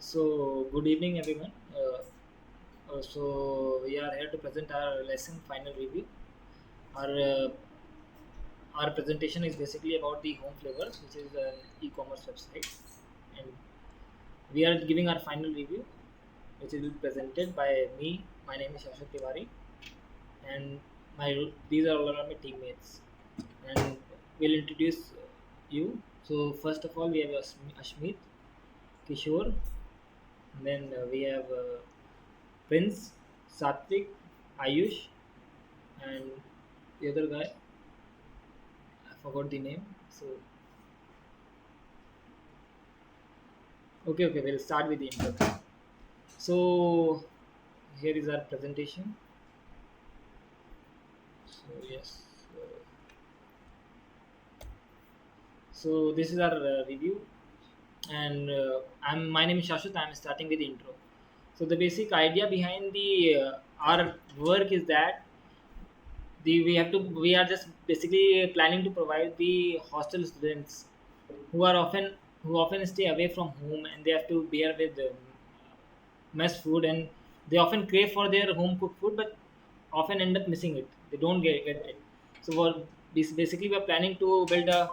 So, good evening, everyone. So, we are here to present our lesson final review. Our uh, our presentation is basically about the Home Flavors, which is an e-commerce website, and we are giving our final review, which will be presented by me. My name is Shashwat Tiwari, and these are all of my teammates, and we'll introduce you. So, first of all, we have Ashmeet, Kishore, and then we have Prince, Satvik, Ayush, and the other guy, I forgot the name. So, okay, we'll start with the intro. So, here is our presentation. So, yes. So, this is our review, and my name is Shashwat. I'm starting with the intro. So, the basic idea behind the our work is that we are just basically planning to provide the hostel students who are often who often stay away from home, and they have to bear with mess food, and they often crave for their home cooked food but often end up missing it. They don't get it. So basically we're planning to build a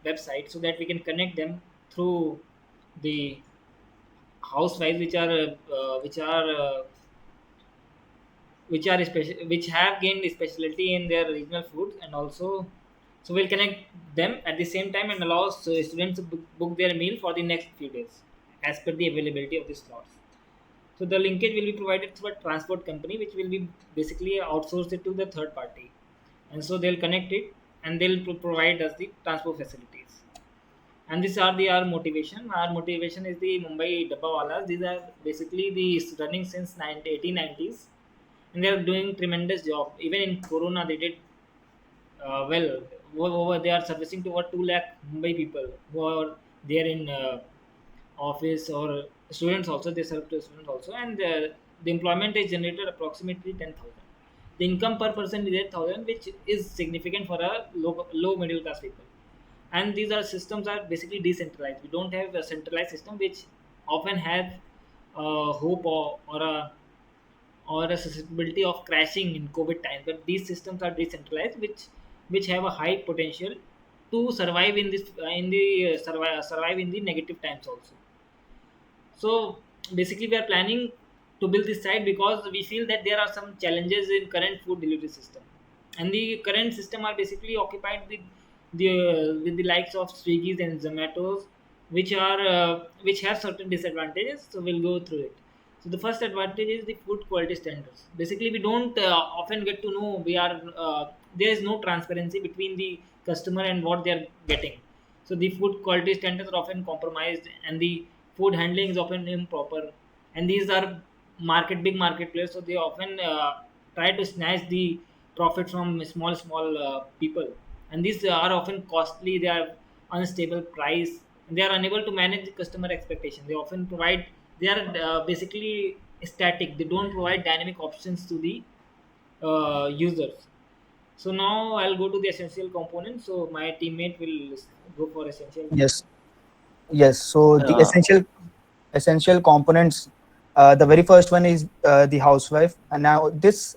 website so that we can connect them through the housewives which have gained specialty in their regional foods, and also so we'll connect them at the same time and allow students to book their meal for the next few days as per the availability of the slots. So the linkage will be provided through a transport company, which will be basically outsourced it to the third party, and so they'll connect it and they'll provide us the transport facilities. And these are the our motivation. Our motivation is the Mumbai Dabbawalas. These are basically the running since 1890s, and they are doing tremendous job. Even in Corona, they did well. They are servicing to over 2 lakh Mumbai people who are there in office or students also. They serve to students also, and the employment is generated approximately 10,000. The income per person is 8,000, which is significant for a low middle class people. And these are systems are basically decentralized. We don't have a centralized system which often have hope or a susceptibility of crashing in COVID times. But these systems are decentralized, which have a high potential to survive in this in the survive in the negative times also. So basically, we are planning to build this site because we feel that there are some challenges in current food delivery system, and the current system are basically occupied with the likes of Swiggy's and Zomatos, which have certain disadvantages. So we'll go through it. So the first advantage is the food quality standards. Basically, we don't often get to know there is no transparency between the customer and what they are getting. So the food quality standards are often compromised, and the food handling is often improper. And these are big market players, so they often try to snatch the profit from small people. And these are often costly. They are unstable price, and they are unable to manage the customer expectation. They are basically static. They don't provide dynamic options to the users. So now I'll go to the essential components. So my teammate will go for essential. Yes, yes. So the Uh, essential components. The very first one is the housewife, and now this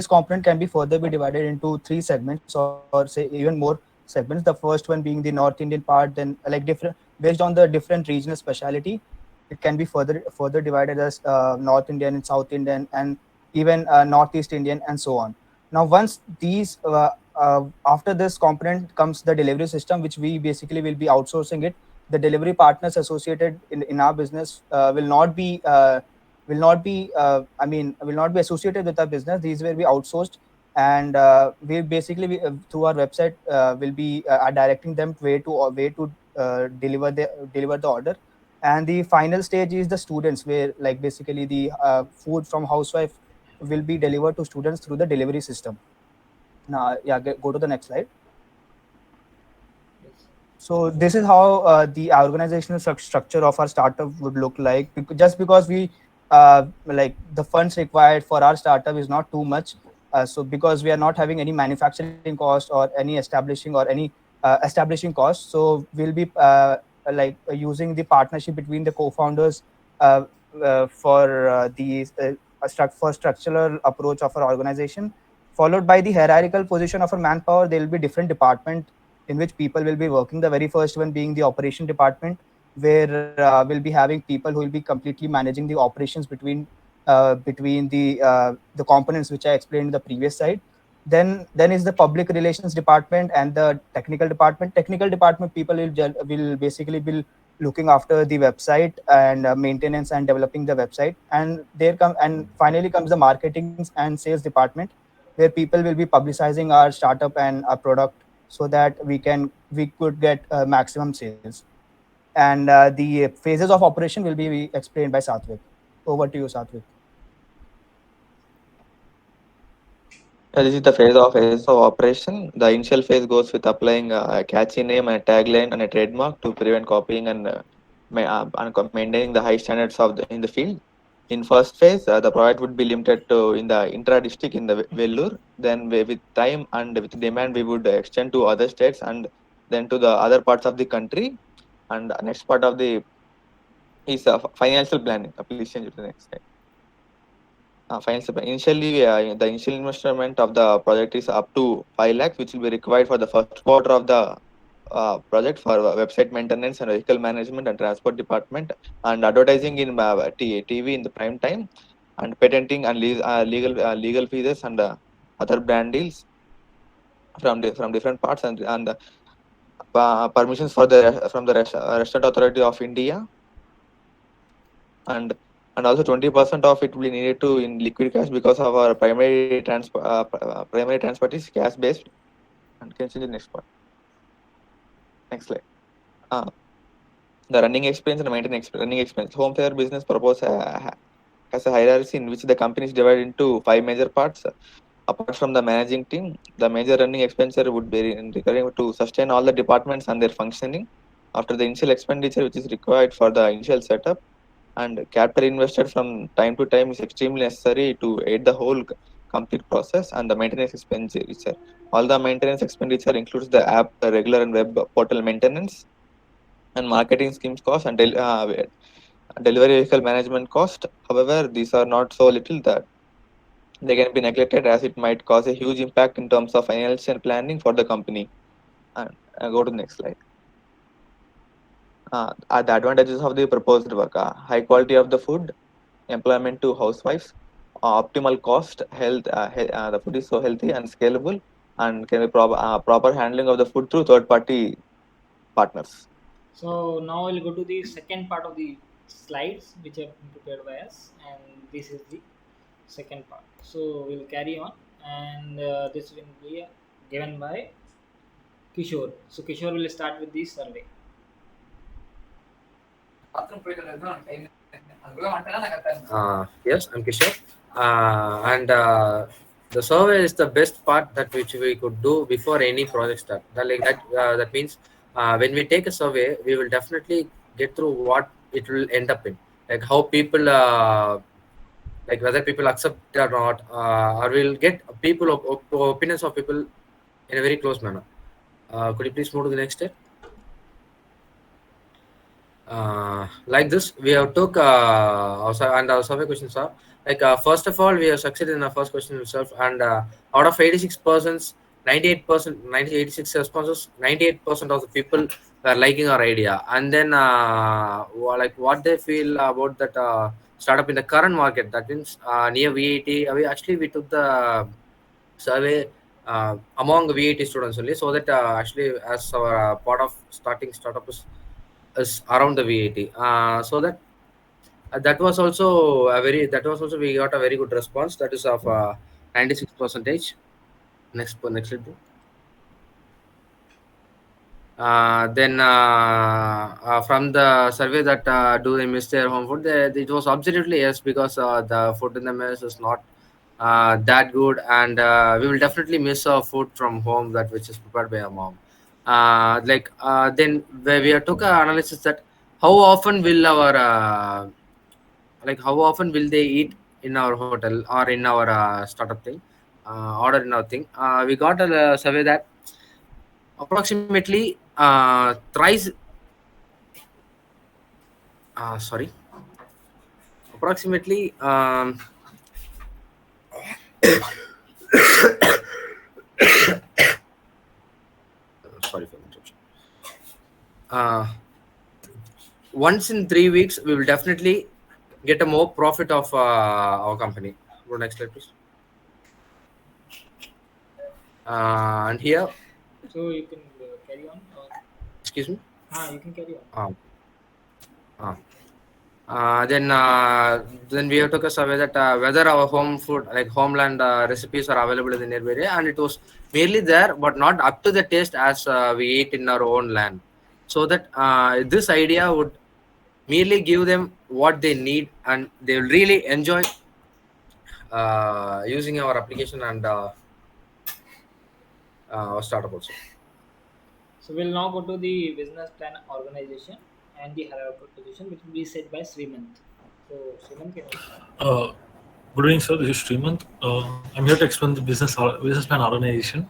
component can be further be divided into three segments, or say even more segments. The first one being the North Indian part, then like different based on the different regional speciality, it can be further divided as North Indian and South Indian, and even Northeast Indian, and so on. Now, once these after this component comes the delivery system, which we basically will be outsourcing it. The delivery partners associated in our business will not be associated with our business. These will be outsourced, and through our website will be are directing them where to deliver the order. And the final stage is the students, where like basically the food from housewife will be delivered to students through the delivery system. Now, yeah, go to the next slide. Yes. So this is how the organizational structure of our startup would look like. Just because we like the funds required for our startup is not too much. So because we are not having any manufacturing cost or any establishing cost, so we'll be using the partnership between the co-founders uh, for for structural approach of our organization, followed by the hierarchical position of a manpower. There will be different department in which people will be working. The very first one being the operation department, where we'll be having people who will be completely managing the operations between the components which I explained in the previous slide. Then is the public relations department and the technical department. Technical department people will basically be looking after the website and maintenance and developing the website. And finally comes the marketing and sales department, where people will be publicizing our startup and our product so that we could get maximum sales. And the phases of operation will be explained by Satvik. Over to you, Satvik. This is the phase of operation. The initial phase goes with applying a catchy name and a tagline and a trademark to prevent copying and maintaining the high standards in the field. In first phase, the product would be limited to in the intra district in the Vellore. Then, with time and with demand, we would extend to other states and then to the other parts of the country. And the next part of the is financial planning. Please change it to the next slide. Financial plan. Initially, the initial investment of the project is up to 5 lakhs, which will be required for the first quarter of the project for website maintenance and vehicle management and transport department and advertising in TV in the prime time and patenting and legal fees and other brand deals from different parts and permissions for the from the Restaurant Authority of India and also 20% of it will be needed to in liquid cash because of our primary transport is cash based. And can you see the next part? Next slide. The running expense and maintenance running expense. Home fair business purpose has a hierarchy in which the company is divided into 5 major parts. Apart from the managing team, the major running expenditure would be recurring to sustain all the departments and their functioning. After the initial expenditure, which is required for the initial setup, and capital invested from time to time is extremely necessary to aid the whole complete process and the maintenance expenditure. All the maintenance expenditure includes the app, the regular and web portal maintenance, and marketing schemes cost and delivery vehicle management cost. However, these are not so little that they can be neglected as it might cause a huge impact in terms of financial planning for the company. And go to the next slide. The advantages of the proposed work: high quality of the food, employment to housewives, optimal cost, health. The food is so healthy and scalable, and can be proper handling of the food through third-party partners. So now we'll go to the second part of the slides which have been prepared by us, and this is the second part. So we'll carry on, and this will be given by Kishore. So Kishore will start with the survey. Yes, I'm Kishore. And the survey is the best part that which we could do before any project start. That means when we take a survey, we will definitely get through what it will end up in, like how people, like whether people accept it or not, or we'll get opinions of people in a very close manner. Could you please move to the next step? Like this, we have took our survey questions are like first of all, we have succeeded in our first question itself, and out of 86%, 86 responses, 98% of the people were liking our idea, and then like what they feel about that startup in the current market. That means near VIT. We took the survey among the VIT students only, so that actually as our part of starting startup is around the VIT. So that was also we got a very good response. That is of 96%. Next slide. Then from the survey that do they miss their home food, it was absolutely yes, because the food in the mess is not that good, and we will definitely miss our food from home, that which is prepared by our mom. Then where we took an analysis that how often will how often will they eat in our hotel or in our startup thing, order in our thing. We got a survey that approximately thrice Sorry. Approximately. Sorry for the interruption. Once in 3 weeks, we will definitely get a more profit of our company. Go next slide, please. And here, So you can carry on. excuse me. You can carry on. Uh, then we have took a survey that whether our home food like homeland recipes are available in the nearby area, and it was merely there but not up to the taste as we eat in our own land. So that this idea would merely give them what they need, and they will really enjoy using our application and our startup also. So we'll now go to the business plan organization and the hierarchical position, which will be set by Srimant. So Srimant, can you start? Good evening, sir. This is Srimant. I'm here to explain the business plan organization.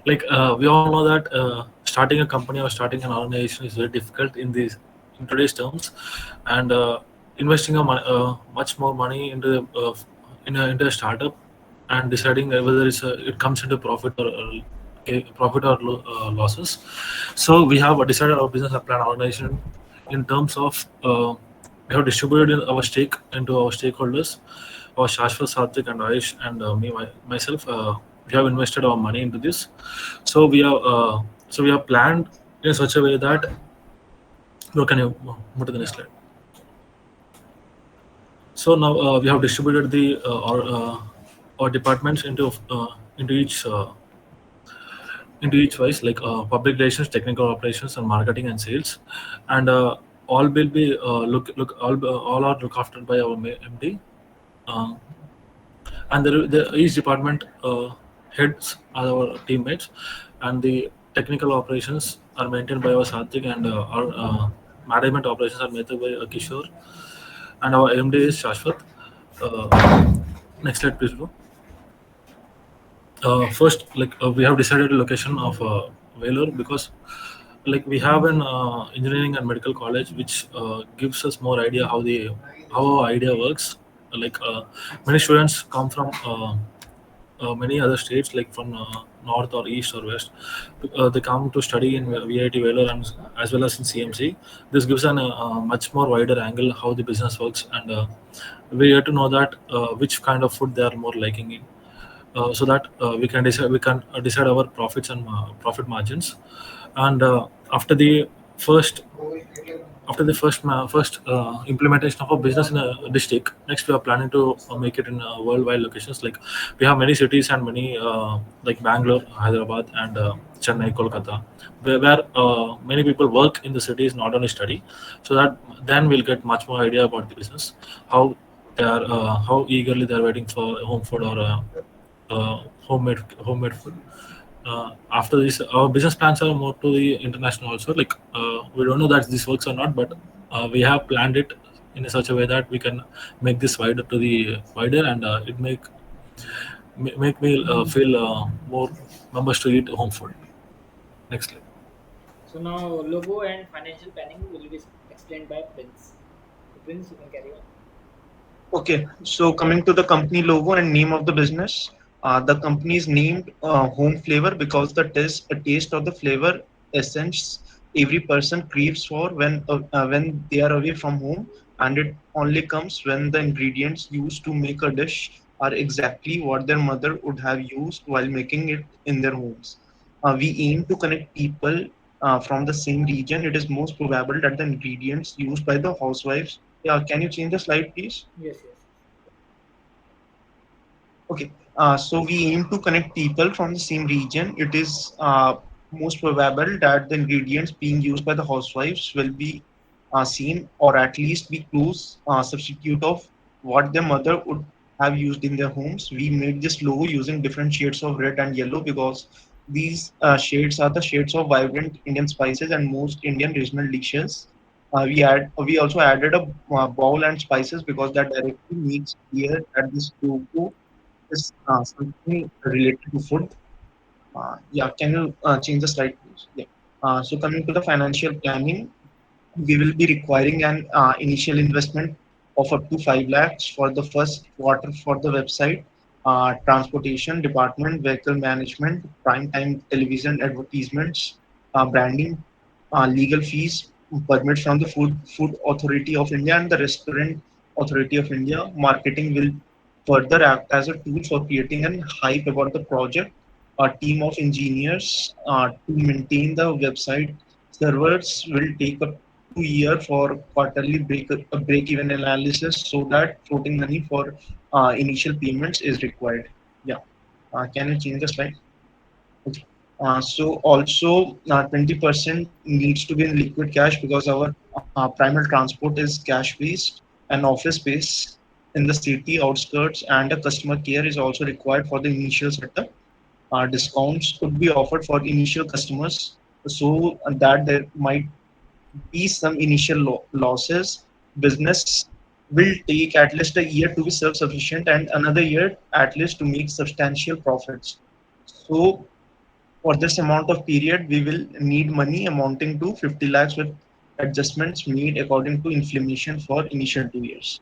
Like we all know that starting a company or starting an organization is very difficult in today's terms, and investing much more money into into a startup and deciding whether it comes into profit or losses. So we have decided our business plan organization in terms of we have distributed our stake into our stakeholders, our Shashwat, Satvik, and Ayush, and myself. We have invested our money into this. So we have planned in such a way that. Can you move to the next slide? So now we have distributed our departments into each wise, like public relations, technical operations, and marketing and sales, and all will be all are looked after by our MD, and each department heads are our teammates, and the technical operations are maintained by our Satvik, and our management operations are maintained by Kishore, and our MD is Shashwat. Next slide, please, bro. First, we have decided the location of Vellore because we have an engineering and medical college which gives us more idea how our idea works. Many students come from many other states, like from north or east or west. They come to study in VIT Vellore and as well as in CMC. This gives a much more wider angle how the business works, and we get to know that which kind of food they are more liking in. So that we can decide our profits and profit margins, and after the first implementation of a business in a district, next we are planning to make it in worldwide locations. Like we have many cities and many like Bangalore, Hyderabad, and Chennai, Kolkata, where many people work in the cities, not only study. So that then we'll get much more idea about the business, how how eagerly they are waiting for home food or homemade food. After this, our business plans are more to the international also. We don't know that this works or not, but we have planned it in such a way that we can make this wider, and it make me feel more members to eat home food. Next slide. So now logo and financial planning will be explained by Prince. So Prince, you can carry on. Okay, so coming to the company logo and name of the business, the company is named Home Flavor because the taste of the flavor essence every person craves for when they are away from home, and it only comes when the ingredients used to make a dish are exactly what their mother would have used while making it in their homes. We aim to connect people from the same region. It is most probable that the ingredients used by the housewives. Yeah, can you change the slide, please? Yes. Okay, so we aim to connect people from the same region. It is most probable that the ingredients being used by the housewives will be same or at least be close substitute of what their mother would have used in their homes. We made this logo using different shades of red and yellow because these shades are the shades of vibrant Indian spices and most Indian regional dishes. We also added a bowl and spices because that directly makes clear that this logo is something related to food. Yeah, can you change the slide, please? Yeah. So coming to the financial planning, we will be requiring an initial investment of up to 5 lakhs for the first quarter for the website, transportation department, vehicle management, prime time television advertisements, branding, legal fees, permit from the Food Authority of India and the Restaurant Authority of India. Marketing will further act as a tool for creating an hype about the project. A team of engineers to maintain the website. Servers will take up 2 year for quarterly break-even analysis so that floating money for initial payments is required. Yeah. Can you change the slide? Okay. So also 20% needs to be in liquid cash because our primary transport is cash based, and office space in the city outskirts and a customer care is also required for the initial setup. Discounts could be offered for initial customers so that there might be some initial losses. Business will take at least a year to be self-sufficient and another year at least to make substantial profits. So for this amount of period, we will need money amounting to 50 lakhs with adjustments made according to inflation for initial 2 years.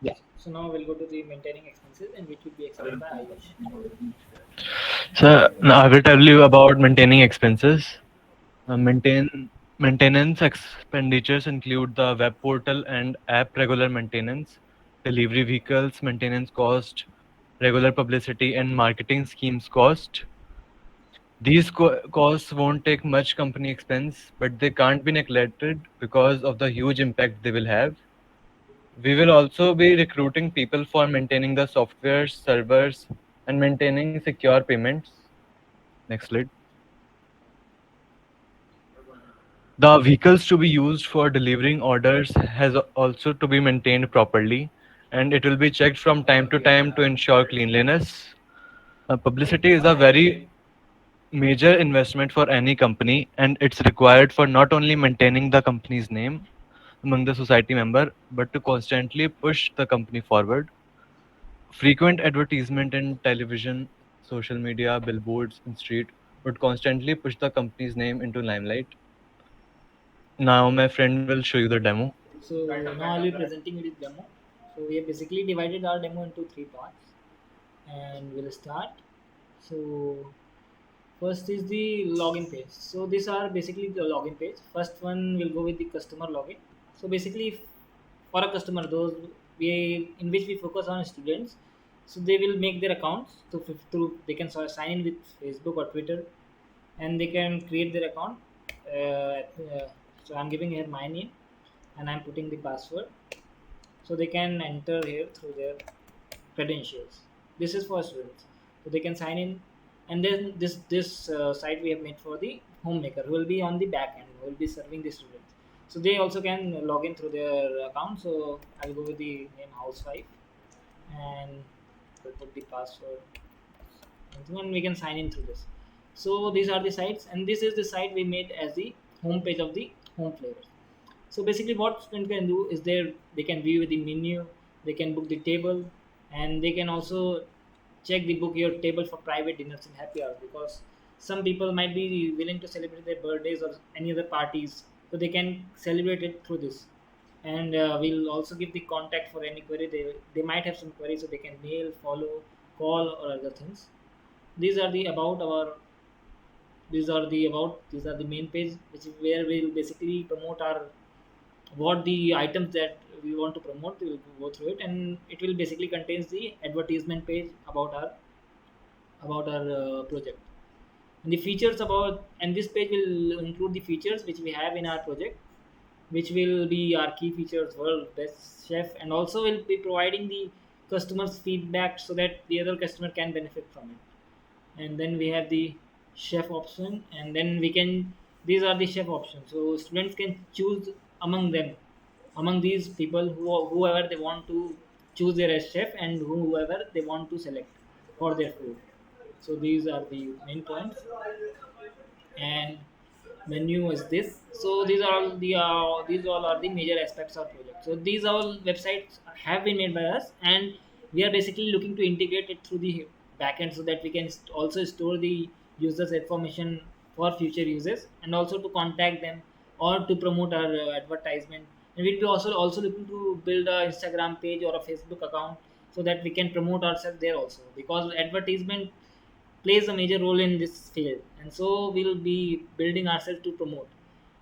Yeah. So now we'll go to the maintaining expenses, and which will be explained by Ayush. So now I will tell you about maintaining expenses. Maintenance expenditures include the web portal and app regular maintenance, delivery vehicles maintenance cost, regular publicity and marketing schemes cost. These costs won't take much company expense, but they can't be neglected because of the huge impact they will have. We will also be recruiting people for maintaining the software, servers, and maintaining secure payments. Next slide. The vehicles to be used for delivering orders has also to be maintained properly, and it will be checked from time to time to ensure cleanliness. Publicity is a very major investment for any company, and it's required for not only maintaining the company's name among the society member, but to constantly push the company forward. Frequent advertisement in television, social media, billboards, and street would constantly push the company's name into limelight. Now my friend will show you the demo. So now I'll be presenting you this demo. So we have basically divided our demo into 3 parts, and we'll start. So first is the login page. So these are basically the login page. First one will go with the customer login. So basically, for a customer, those we in which we focus on students, so they will make their accounts through they can sign in with Facebook or Twitter, and they can create their account. So I'm giving here my name, and I'm putting the password. So they can enter here through their credentials. This is for students, so they can sign in, and then this site we have made for the homemaker who will be on the back end, who will be serving the students. So they also can log in through their account. So I'll go with the name housewife, and we'll put the password, and we can sign in through this. So these are the sites, and this is the site we made as the home page of the home flavors. So basically, what student can do is they can view the menu, they can book the table, and they can also check the book your table for private dinners and happy hours, because some people might be willing to celebrate their birthdays or any other parties, so they can celebrate it through this. And we'll also give the contact for any query. They might have some queries, so they can mail, follow, call, or other things. These are the about our these are the main page, which is where we'll basically promote our what the items that we want to promote. We will go through it, and it will basically contains the advertisement page about our project, and the features about, and this page will include the features which we have in our project, which will be our key features, world best chef, and also will be providing the customers feedback so that the other customer can benefit from it. And then we have the chef option, and then we can these are the chef options, so students can choose among them, among these people whoever they want to choose their as chef, and whoever they want to select for their food. So these are the main points, and menu is this. So these all are the major aspects of project. So these all websites have been made by us, and we are basically looking to integrate it through the backend so that we can also store the users information for future uses, and also to contact them, or to promote our advertisement. And we'll be also looking to build a Instagram page or a Facebook account so that we can promote ourselves there also, because advertisement plays a major role in this field, and so we'll be building ourselves to promote.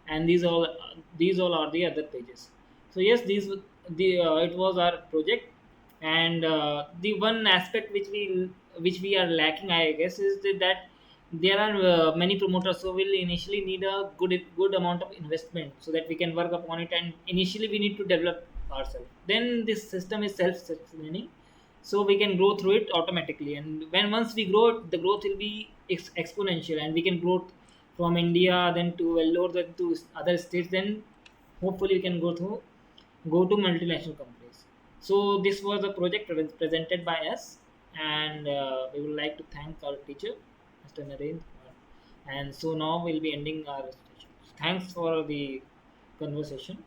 And these all are the other pages. So yes, it was our project. And the one aspect which we are lacking, I guess, is that there are many promoters, so we'll initially need a good amount of investment so that we can work upon it. And initially we need to develop ourselves, then this system is self-sustaining, so we can grow through it automatically. And once we grow, the growth will be exponential, and we can grow from India, then to Vellore, then to other states, then hopefully we can go to multinational companies. So this was a project presented by us, and we would like to thank our teacher, Mr. Narendra. And so now we'll be ending our session. Thanks for the conversation.